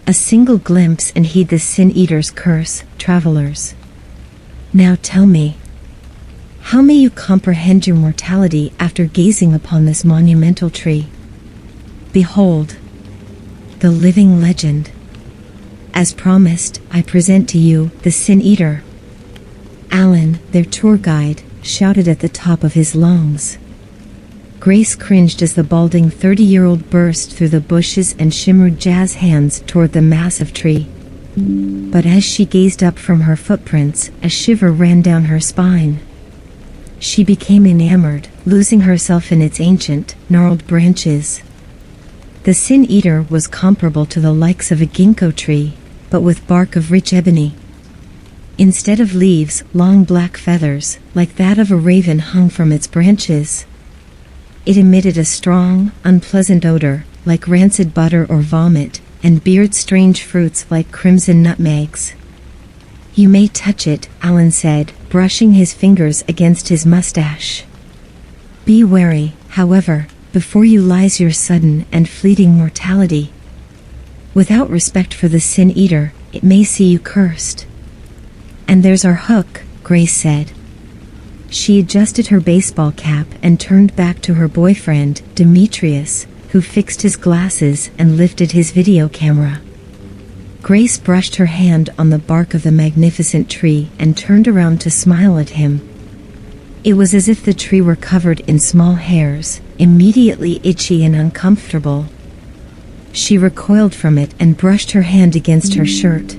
A single glimpse and heed the Sin-Eater's curse, travelers. Now tell me, how may you comprehend your mortality after gazing upon this monumental tree? Behold, the living legend. As promised, I present to you the Sin-Eater. Alan, their tour guide, shouted at the top of his lungs. Grace cringed as the balding 30-year-old burst through the bushes and shimmered jazz hands toward the massive tree. But as she gazed up from her footprints, a shiver ran down her spine. She became enamored, losing herself in its ancient, gnarled branches. The Sin-Eater was comparable to the likes of a ginkgo tree, but with bark of rich ebony. Instead of leaves, long black feathers, like that of a raven, hung from its branches. It emitted a strong, unpleasant odor, like rancid butter or vomit, and beard strange fruits like crimson nutmegs. You may touch it, Alan said, brushing his fingers against his mustache. Be wary, however, before you lies your sudden and fleeting mortality. Without respect for the Sin-Eater, it may see you cursed. And there's our hook, Grace said. She adjusted her baseball cap and turned back to her boyfriend, Demetrius, who fixed his glasses and lifted his video camera. Grace brushed her hand on the bark of the magnificent tree and turned around to smile at him. It was as if the tree were covered in small hairs, immediately itchy and uncomfortable. She recoiled from it and brushed her hand against her shirt.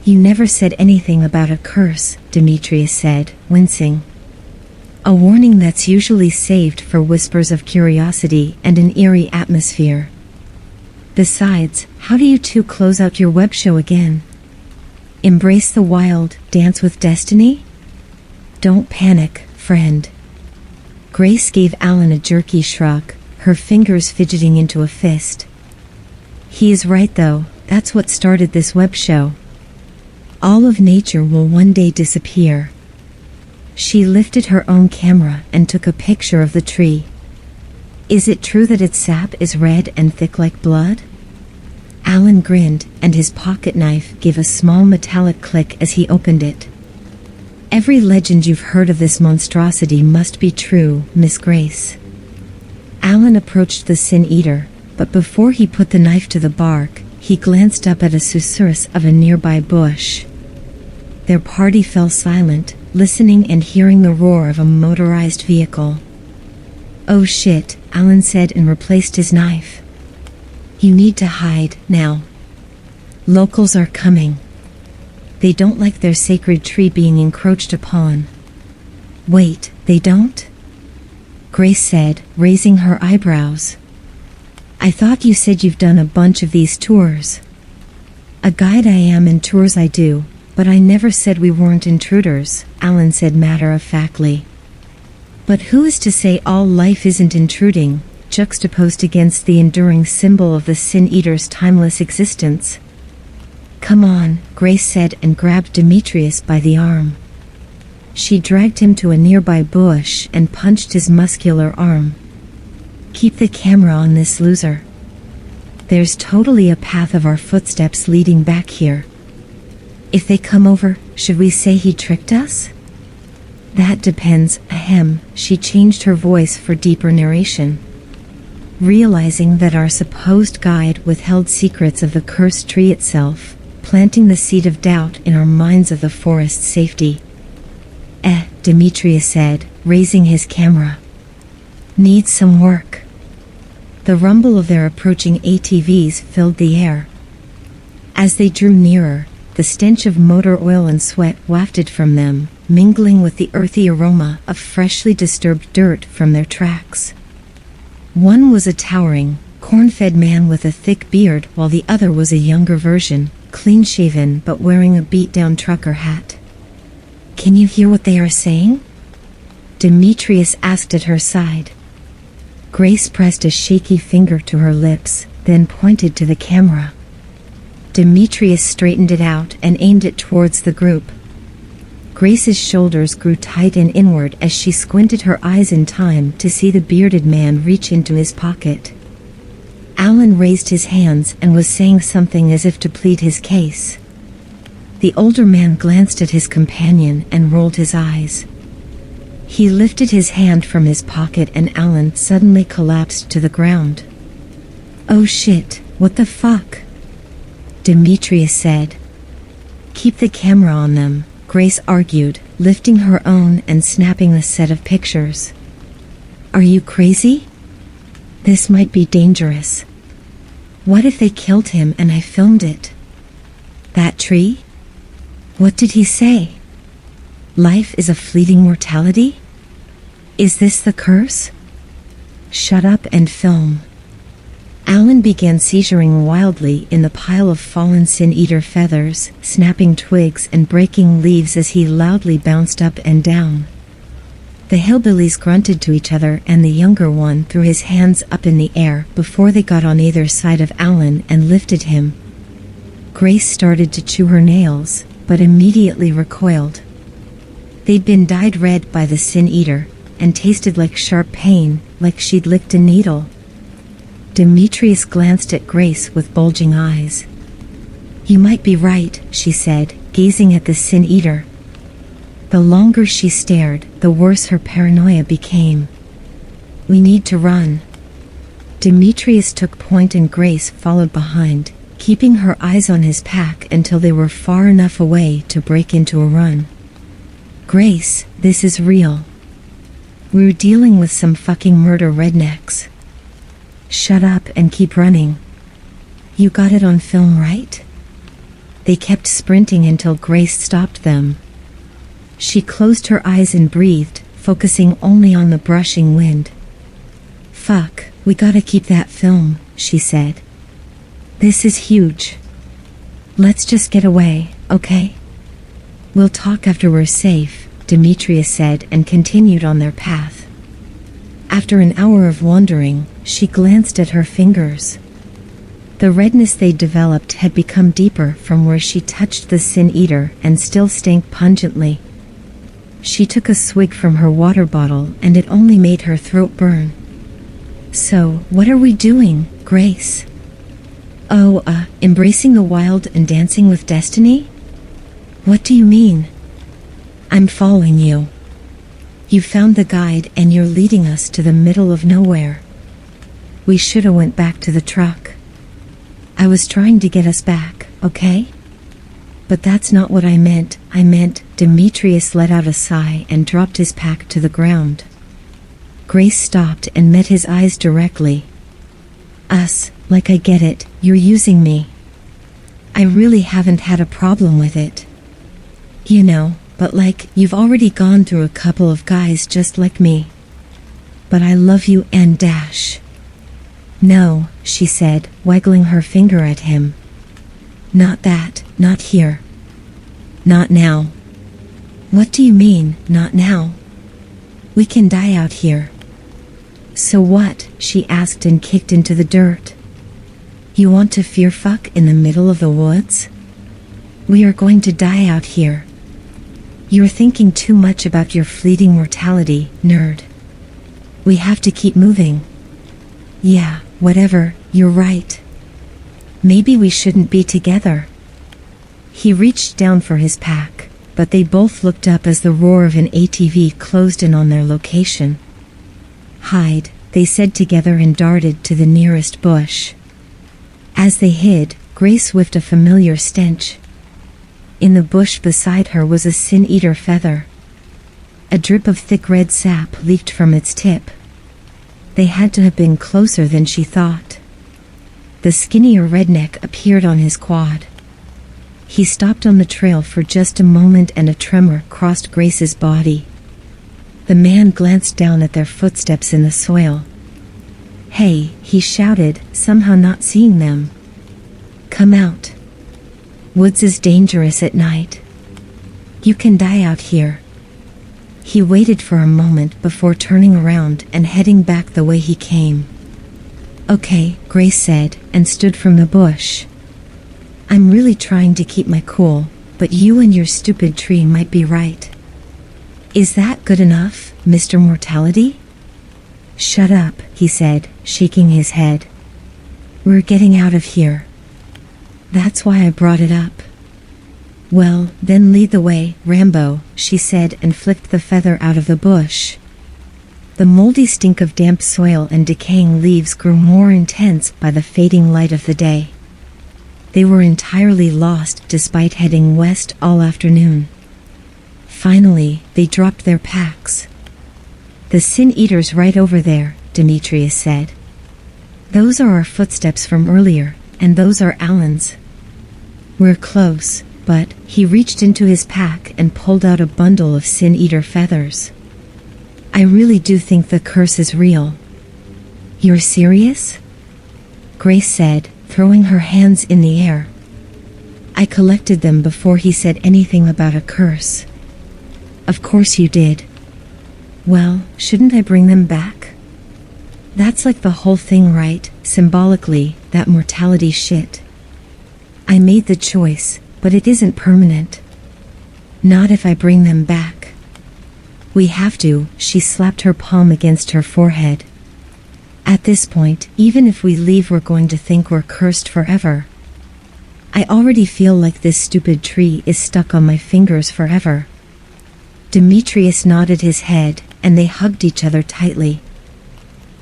You never said anything about a curse, Demetrius said, wincing. A warning that's usually saved for whispers of curiosity and an eerie atmosphere. Besides, how do you two close out your web show again? Embrace the wild, dance with destiny? Don't panic, friend. Grace gave Alan a jerky shrug, her fingers fidgeting into a fist. He is right though, that's what started this web show. All of nature will one day disappear. She lifted her own camera and took a picture of the tree. Is it true that its sap is red and thick like blood? Alan grinned, and his pocket knife gave a small metallic click as he opened it. Every legend you've heard of this monstrosity must be true, Miss Grace. Alan approached the Sin-Eater, but before he put the knife to the bark, he glanced up at a susurrus of a nearby bush. Their party fell silent, listening and hearing the roar of a motorized vehicle. Oh shit, Alan said and replaced his knife. You need to hide, now. Locals are coming. They don't like their sacred tree being encroached upon. Wait, they don't? Grace said, raising her eyebrows. I thought you said you've done a bunch of these tours. A guide I am and tours I do, but I never said we weren't intruders, Alan said matter-of-factly. But who is to say all life isn't intruding, juxtaposed against the enduring symbol of the Sin-Eater's timeless existence? Come on, Grace said and grabbed Demetrius by the arm. She dragged him to a nearby bush and punched his muscular arm. Keep the camera on this loser. There's totally a path of our footsteps leading back here. If they come over, should we say he tricked us? That depends, ahem, she changed her voice for deeper narration. Realizing that our supposed guide withheld secrets of the cursed tree itself, planting the seed of doubt in our minds of the forest's safety. Demetrius said, raising his camera. Needs some work. The rumble of their approaching ATVs filled the air. As they drew nearer, the stench of motor oil and sweat wafted from them, mingling with the earthy aroma of freshly disturbed dirt from their tracks. One was a towering, corn-fed man with a thick beard, while the other was a younger version, clean-shaven but wearing a beat-down trucker hat. Can you hear what they are saying? Demetrius asked at her side. Grace pressed a shaky finger to her lips, then pointed to the camera. Demetrius straightened it out and aimed it towards the group. Grace's shoulders grew tight and inward as she squinted her eyes in time to see the bearded man reach into his pocket. Alan Alan raised his hands and was saying something as if to plead his case. The older man glanced at his companion and rolled his eyes. He lifted his hand from his pocket and Alan suddenly collapsed to the ground. "Oh shit, what the fuck?" Demetrius said. "Keep the camera on them," Grace argued, lifting her own and snapping a set of pictures. "Are you crazy? This might be dangerous. What if they killed him and I filmed it? That tree? What did he say? Life is a fleeting mortality? Is this the curse? Shut up and film." Alan began seizuring wildly in the pile of fallen sin-eater feathers, snapping twigs and breaking leaves as he loudly bounced up and down. The hillbillies grunted to each other and the younger one threw his hands up in the air before they got on either side of Alan and lifted him. Grace started to chew her nails, but immediately recoiled. They'd been dyed red by the sin-eater, and tasted like sharp pain, like she'd licked a needle. Demetrius glanced at Grace with bulging eyes. "You might be right," she said, gazing at the sin-eater. The longer she stared, the worse her paranoia became. "We need to run." Demetrius took point and Grace followed behind, keeping her eyes on his pack until they were far enough away to break into a run. "Grace, this is real. We're dealing with some fucking murder rednecks. Shut up and keep running. You got it on film, right?" They kept sprinting until Grace stopped them. She closed her eyes and breathed, focusing only on the brushing wind. "Fuck, we gotta keep that film," she said. "This is huge. Let's just get away, okay? We'll talk after we're safe," Demetrius said and continued on their path. After an hour of wandering, she glanced at her fingers. The redness they'd developed had become deeper from where she touched the sin-eater and still stank pungently. She took a swig from her water bottle and it only made her throat burn. "So, what are we doing, Grace?" "Oh, embracing the wild and dancing with destiny?" "What do you mean?" "I'm following you. You found the guide and you're leading us to the middle of nowhere. We shoulda went back to the truck. I was trying to get us back, okay? But that's not what I meant. Demetrius let out a sigh and dropped his pack to the ground. Grace stopped and met his eyes directly. "Us, like I get it, you're using me. I really haven't had a problem with it. You know, but like, you've already gone through a couple of guys just like me. But I love you and dash." "No," she said, waggling her finger at him. "Not that, not here. Not now." "What do you mean, not now? We can die out here." "So what?" she asked and kicked into the dirt. "You want to fear fuck in the middle of the woods? We are going to die out here. You're thinking too much about your fleeting mortality, nerd. We have to keep moving." "Yeah, whatever, you're right. Maybe we shouldn't be together." He reached down for his pack, but they both looked up as the roar of an ATV closed in on their location. "Hide," they said together and darted to the nearest bush. As they hid, Grace whiffed a familiar stench. In the bush beside her was a sin-eater feather. A drip of thick red sap leaked from its tip. They had to have been closer than she thought. The skinnier redneck appeared on his quad. He stopped on the trail for just a moment and a tremor crossed Grace's body. The man glanced down at their footsteps in the soil. "Hey," he shouted, somehow not seeing them. "Come out. Woods is dangerous at night. You can die out here." He waited for a moment before turning around and heading back the way he came. "Okay," Grace said, and stood from the bush. "I'm really trying to keep my cool, but you and your stupid tree might be right. Is that good enough, Mr. Mortality?" "Shut up," he said, shaking his head. We're getting out of here. That's why I brought it up. Well, then lead the way, Rambo, she said and flicked the feather out of the bush. The moldy stink of damp soil and decaying leaves grew more intense by the fading light of the day. They were entirely lost despite heading west all afternoon. Finally, they dropped their packs. The Sin Eater's right over there, Demetrius said. Those are our footsteps from earlier, and those are Alan's. We're close, but he reached into his pack and pulled out a bundle of Sin Eater feathers. I really do think the curse is real. You're serious? Grace said, throwing her hands in the air. I collected them before he said anything about a curse. Of course you did. Well, shouldn't I bring them back? That's like the whole thing, right? Symbolically, that mortality shit. I made the choice, but it isn't permanent. Not if I bring them back. We have to, she slapped her palm against her forehead. At this point, even if we leave, we're going to think we're cursed forever. I already feel like this stupid tree is stuck on my fingers forever. Demetrius nodded his head, and they hugged each other tightly.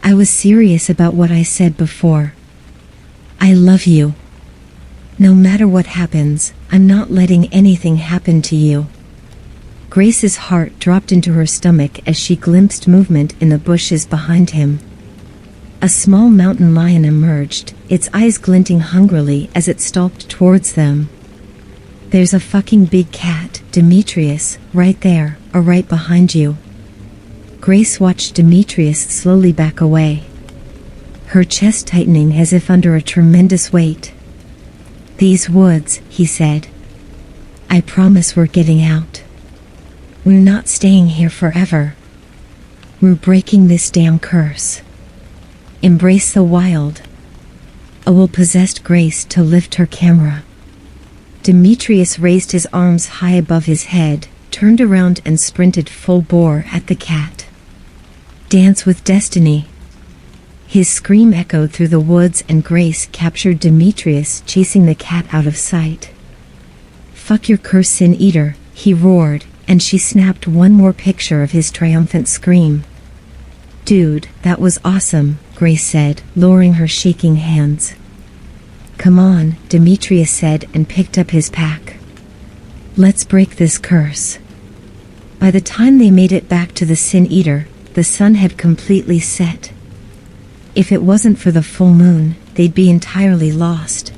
I was serious about what I said before. I love you. No matter what happens, I'm not letting anything happen to you. Grace's heart dropped into her stomach as she glimpsed movement in the bushes behind him. A small mountain lion emerged, its eyes glinting hungrily as it stalked towards them. There's a fucking big cat, Demetrius, right there, or right behind you. Grace watched Demetrius slowly back away, her chest tightening as if under a tremendous weight. These woods, he said. I promise we're getting out. We're not staying here forever. We're breaking this damn curse. Embrace the wild. A will possessed Grace to lift her camera. Demetrius raised his arms high above his head, turned around and sprinted full bore at the cat. Dance with destiny. His scream echoed through the woods and Grace captured Demetrius chasing the cat out of sight. Fuck your curse, Sin Eater, he roared, and she snapped one more picture of his triumphant scream. Dude, that was awesome, Grace said, lowering her shaking hands. Come on, Demetrius said and picked up his pack. Let's break this curse. By the time they made it back to the Sin Eater, the sun had completely set. If it wasn't for the full moon, they'd be entirely lost.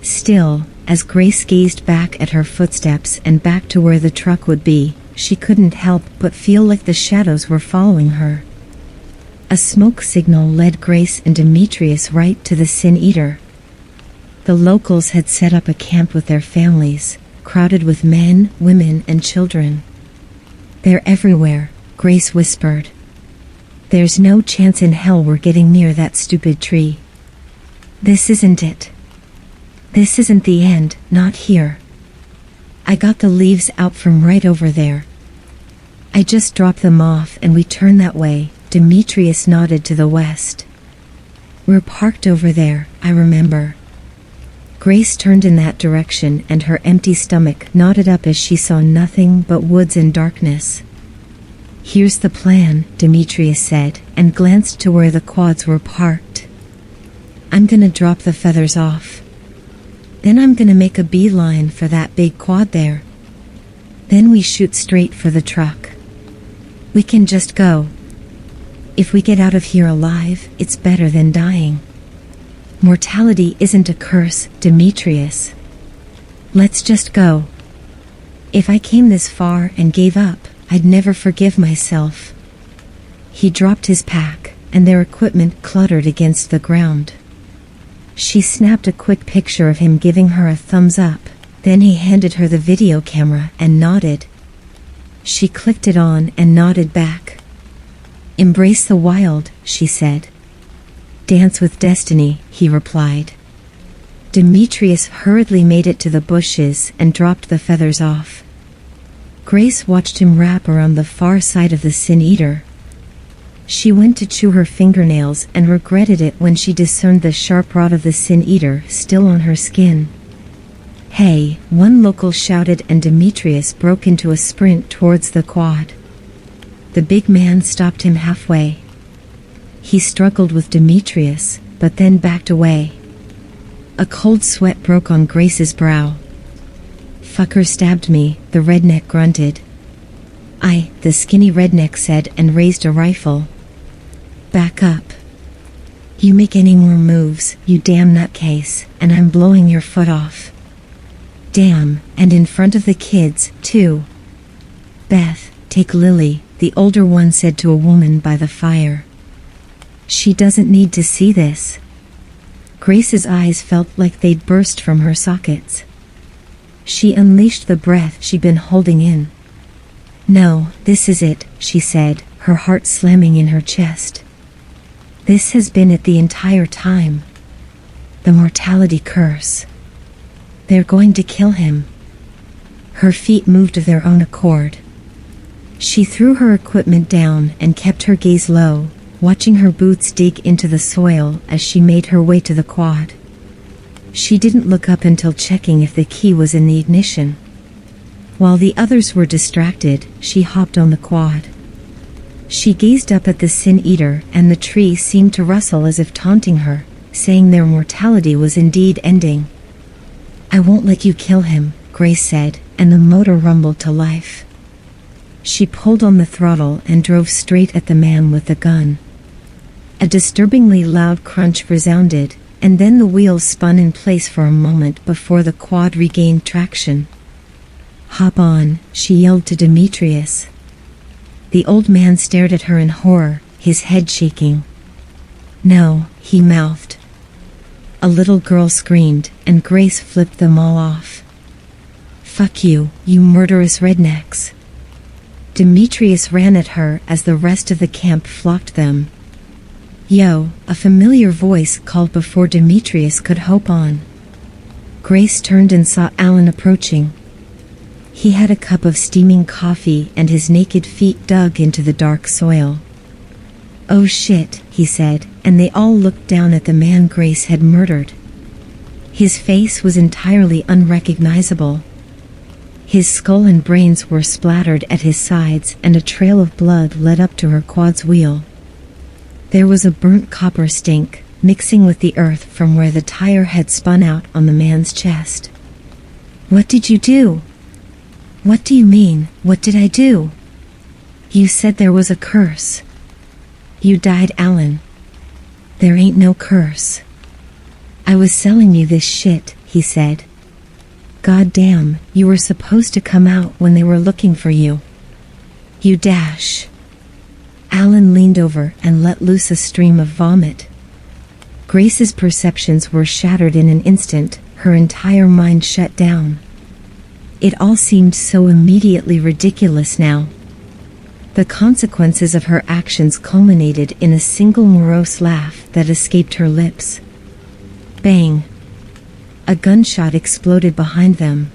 Still, as Grace gazed back at her footsteps and back to where the truck would be, she couldn't help but feel like the shadows were following her. A smoke signal led Grace and Demetrius right to the Sin Eater. The locals had set up a camp with their families, crowded with men, women, and children. They're everywhere, Grace whispered. There's no chance in hell we're getting near that stupid tree. This isn't it. This isn't the end, not here. I got the leaves out from right over there. I just dropped them off and we turn that way, Demetrius nodded to the west. We're parked over there, I remember. Grace turned in that direction and her empty stomach knotted up as she saw nothing but woods and darkness. Here's the plan, Demetrius said, and glanced to where the quads were parked. I'm gonna drop the feathers off. Then I'm gonna make a beeline for that big quad there. Then we shoot straight for the truck. We can just go. If we get out of here alive, it's better than dying. Mortality isn't a curse, Demetrius. Let's just go. If I came this far and gave up, I'd never forgive myself. He dropped his pack, and their equipment cluttered against the ground. She snapped a quick picture of him giving her a thumbs up, then he handed her the video camera and nodded. She clicked it on and nodded back. Embrace the wild, she said. Dance with destiny, he replied. Demetrius hurriedly made it to the bushes and dropped the feathers off. Grace watched him wrap around the far side of the Sin Eater. She went to chew her fingernails and regretted it when she discerned the sharp rot of the Sin Eater still on her skin. "Hey!" one local shouted, and Demetrius broke into a sprint towards the quad. The big man stopped him halfway. He struggled with Demetrius, but then backed away. A cold sweat broke on Grace's brow. "Fucker stabbed me," the redneck grunted. The skinny redneck said and raised a rifle. "Back up. You make any more moves, you damn nutcase, and I'm blowing your foot off." "Damn, and in front of the kids, too." "Beth, take Lily," the older one said to a woman by the fire. "She doesn't need to see this." Grace's eyes felt like they'd burst from her sockets. She unleashed the breath she'd been holding in. "No, this is it," she said, her heart slamming in her chest. "This has been it the entire time. The mortality curse. They're going to kill him." Her feet moved of their own accord. She threw her equipment down and kept her gaze low, watching her boots dig into the soil as she made her way to the quad. She didn't look up until checking if the key was in the ignition. While the others were distracted, she hopped on the quad. She gazed up at the Sin Eater, and the tree seemed to rustle as if taunting her, saying their mortality was indeed ending. "I won't let you kill him," Grace said, and the motor rumbled to life. She pulled on the throttle and drove straight at the man with the gun. A disturbingly loud crunch resounded, and then the wheels spun in place for a moment before the quad regained traction. "Hop on," she yelled to Demetrius. The old man stared at her in horror, his head shaking. "No," he mouthed. A little girl screamed, and Grace flipped them all off. "Fuck you, you murderous rednecks." Demetrius ran at her as the rest of the camp flocked them. "Yo," a familiar voice called before Demetrius could hope on. Grace turned and saw Alan approaching. He had a cup of steaming coffee and his naked feet dug into the dark soil. "Oh shit," he said, and they all looked down at the man Grace had murdered. His face was entirely unrecognizable. His skull and brains were splattered at his sides, and a trail of blood led up to her quad's wheel. There was a burnt copper stink, mixing with the earth from where the tire had spun out on the man's chest. "What did you do?" "What do you mean, what did I do?" "You said there was a curse." "You died, Alan." "There ain't no curse." "I was selling you this shit," he said. "God damn, you were supposed to come out when they were looking for you. You dash." Alan leaned over and let loose a stream of vomit. Grace's perceptions were shattered in an instant, her entire mind shut down. It all seemed so immediately ridiculous now. The consequences of her actions culminated in a single morose laugh that escaped her lips. Bang! A gunshot exploded behind them.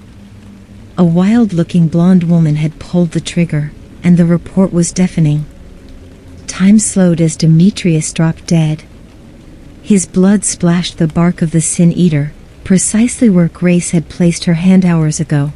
A wild-looking blonde woman had pulled the trigger, and the report was deafening. Time slowed as Demetrius dropped dead. His blood splashed the bark of the Sin Eater, precisely where Grace had placed her hand hours ago.